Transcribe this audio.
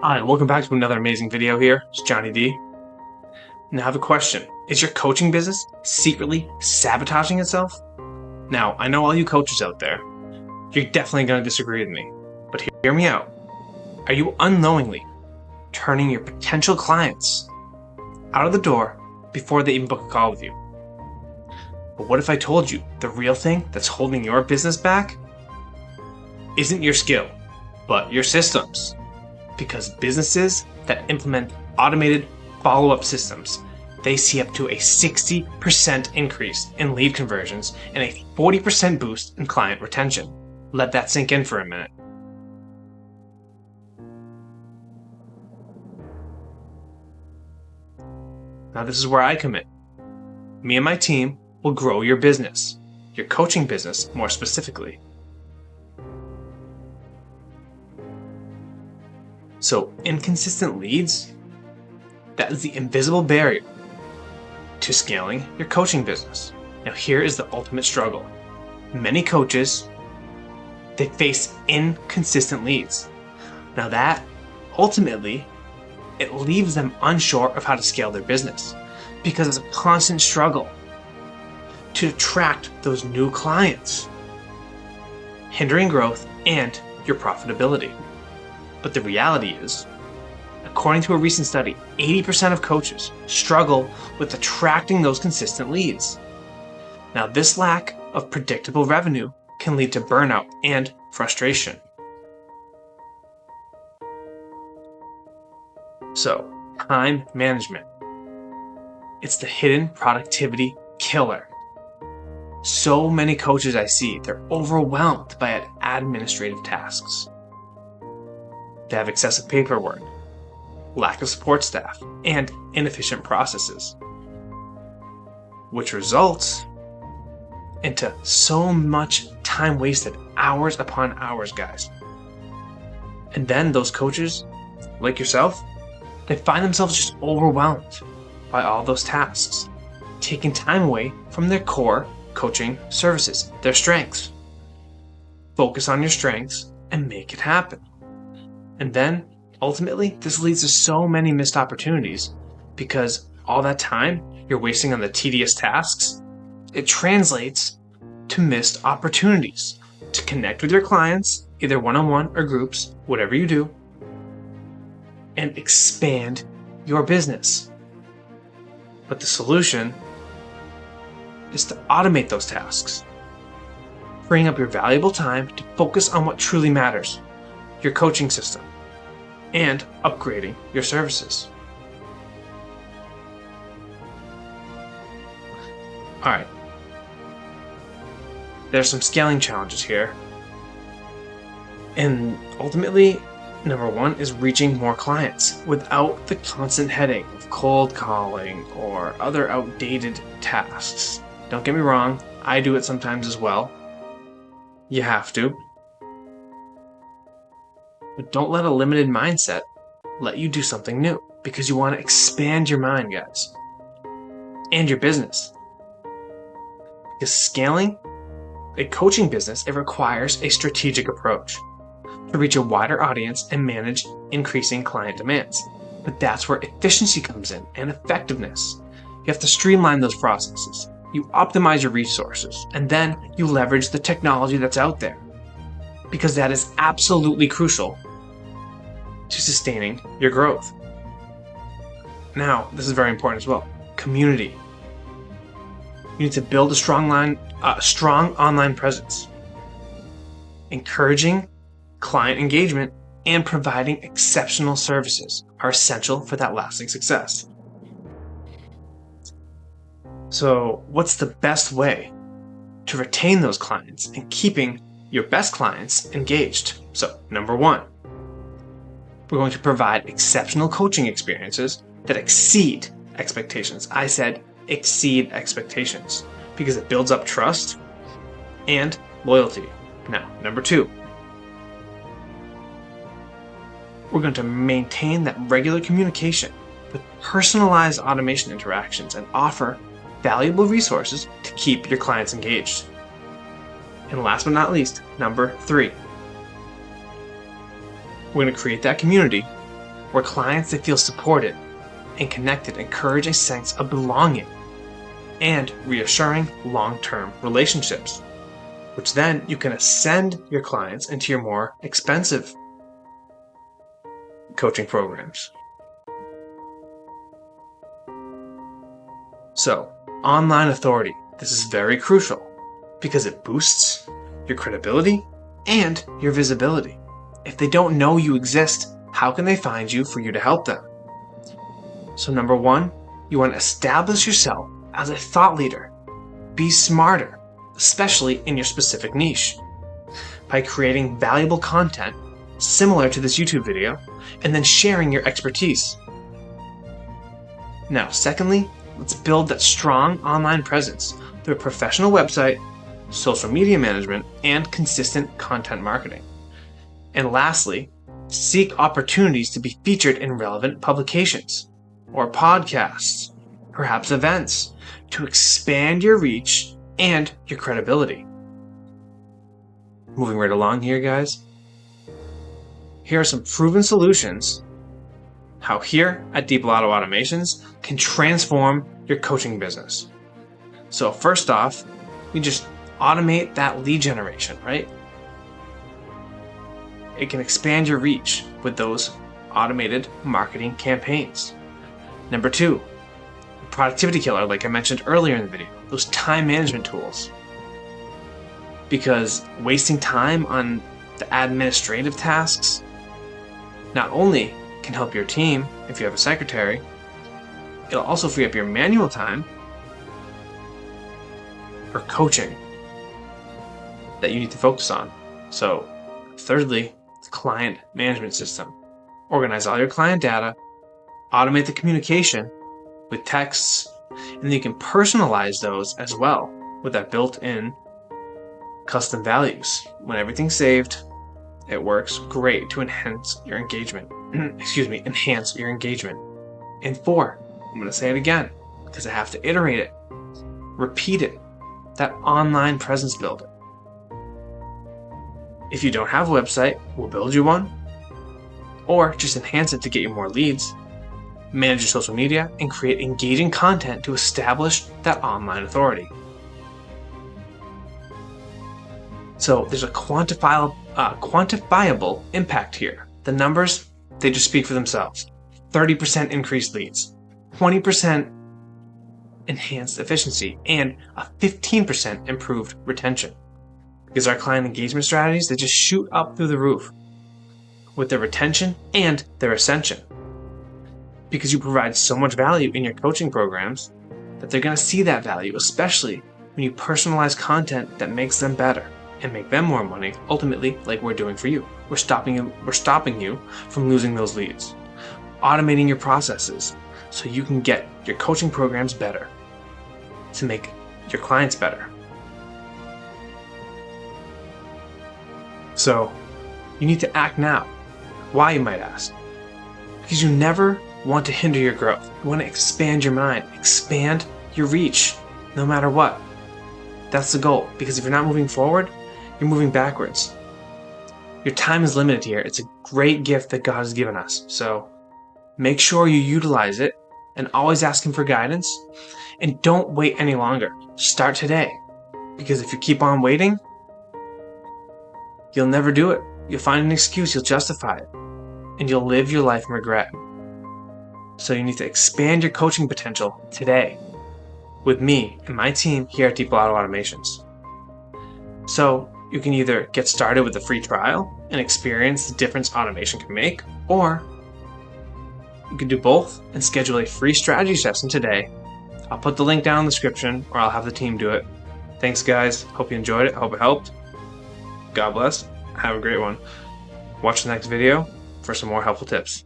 Hi, welcome back to another amazing video here. It's Johnny D. Now I have a question. Is your coaching business secretly sabotaging itself? Now, I know all you coaches out there, you're definitely going to disagree with me, but hear me out. Are you unknowingly turning your potential clients out of the door before they even book a call with you? But what if I told you the real thing that's holding your business back isn't your skill, but your systems? Because businesses that implement automated follow-up systems, they see up to a 60% increase in lead conversions and a 40% boost in client retention. Let that sink in for a minute. Now this is where I come in. Me and my team will grow your business, your coaching business more specifically. So inconsistent leads, that is the invisible barrier to scaling your coaching business. Now here is the ultimate struggle. Many coaches, they face inconsistent leads. Now that ultimately, it leaves them unsure of how to scale their business because it's a constant struggle to attract those new clients, hindering growth and your profitability. But the reality is, according to a recent study, 80% of coaches struggle with attracting those consistent leads. Now, this lack of predictable revenue can lead to burnout and frustration. So, time management. It's the hidden productivity killer. So many coaches I see, they're overwhelmed by administrative tasks. They have excessive paperwork, lack of support staff, and inefficient processes, which results into so much time wasted, hours upon hours, guys. And then those coaches, like yourself, they find themselves just overwhelmed by all those tasks, taking time away from their core coaching services, their strengths. Focus on your strengths and make it happen. And then, ultimately, this leads to so many missed opportunities because all that time you're wasting on the tedious tasks, it translates to missed opportunities to connect with your clients, either one-on-one or groups, whatever you do, and expand your business. But the solution is to automate those tasks, freeing up your valuable time to focus on what truly matters, your coaching system, and upgrading your services. Alright, there's some scaling challenges here. And ultimately, number one is reaching more clients without the constant headache of cold calling or other outdated tasks. Don't get me wrong, I do it sometimes as well. You have to. But don't let a limited mindset let you do something new because you want to expand your mind, guys, and your business. Because scaling a coaching business, it requires a strategic approach to reach a wider audience and manage increasing client demands. But that's where efficiency comes in and effectiveness. You have to streamline those processes. You optimize your resources, and then you leverage the technology that's out there because that is absolutely crucial to sustaining your growth. Now, this is very important as well. Community. You need to build a strong online presence. Encouraging client engagement and providing exceptional services are essential for that lasting success. So, what's the best way to retain those clients and keeping your best clients engaged? So, number one, we're going to provide exceptional coaching experiences that exceed expectations. I said exceed expectations because it builds up trust and loyalty. Now, number two, we're going to maintain that regular communication with personalized automation interactions and offer valuable resources to keep your clients engaged. And last but not least, number three, we're going to create that community where clients, they feel supported and connected, encourage a sense of belonging and reassuring long-term relationships, which then you can ascend your clients into your more expensive coaching programs. So, online authority. This is very crucial because it boosts your credibility and your visibility. If they don't know you exist, how can they find you for you to help them? So number one, you want to establish yourself as a thought leader. Be smarter, especially in your specific niche, by creating valuable content similar to this YouTube video and then sharing your expertise. Now, secondly, let's build that strong online presence through a professional website, social media management, and consistent content marketing. And lastly, seek opportunities to be featured in relevant publications or podcasts, perhaps events, to expand your reach and your credibility. Moving right along here, guys. Here are some proven solutions how here at Dipilato Automations can transform your coaching business. So first off, we just automate that lead generation, right? It can expand your reach with those automated marketing campaigns. Number two, productivity killer, like I mentioned earlier in the video, those time management tools. Because wasting time on the administrative tasks not only can help your team if you have a secretary, it'll also free up your manual time for coaching that you need to focus on. So, thirdly, the client management system. Organize all your client data, automate the communication with texts, and then you can personalize those as well with that built-in custom values. When everything's saved, it works great to enhance your engagement. Enhance your engagement. And four, I'm going to say it again because I have to iterate it, repeat it, that online presence builder. If you don't have a website, we'll build you one, or just enhance it to get you more leads, manage your social media, and create engaging content to establish that online authority. So there's a quantifiable impact here. The numbers, they just speak for themselves. 30% increased leads, 20% enhanced efficiency, and a 15% improved retention. Because our client engagement strategies, they just shoot up through the roof with their retention and their ascension. Because you provide so much value in your coaching programs that they're going to see that value, especially when you personalize content that makes them better and make them more money, ultimately, like we're doing for you. We're stopping you from losing those leads. Automating your processes so you can get your coaching programs better to make your clients better. So, you need to act now. Why, you might ask? Because you never want to hinder your growth. You want to expand your mind, expand your reach, no matter what. That's the goal. Because if you're not moving forward, you're moving backwards. Your time is limited here. It's a great gift that God has given us. So, make sure you utilize it and always ask Him for guidance. And don't wait any longer. Start today. Because if you keep on waiting, you'll never do it. You'll find an excuse, you'll justify it, and you'll live your life in regret. So you need to expand your coaching potential today with me and my team here at Dipilato Automations. So you can either get started with a free trial and experience the difference automation can make, or you can do both and schedule a free strategy session today. I'll put the link down in the description, or I'll have the team do it. Thanks, guys. Hope you enjoyed it. Hope it helped. God bless. Have a great one. Watch the next video for some more helpful tips.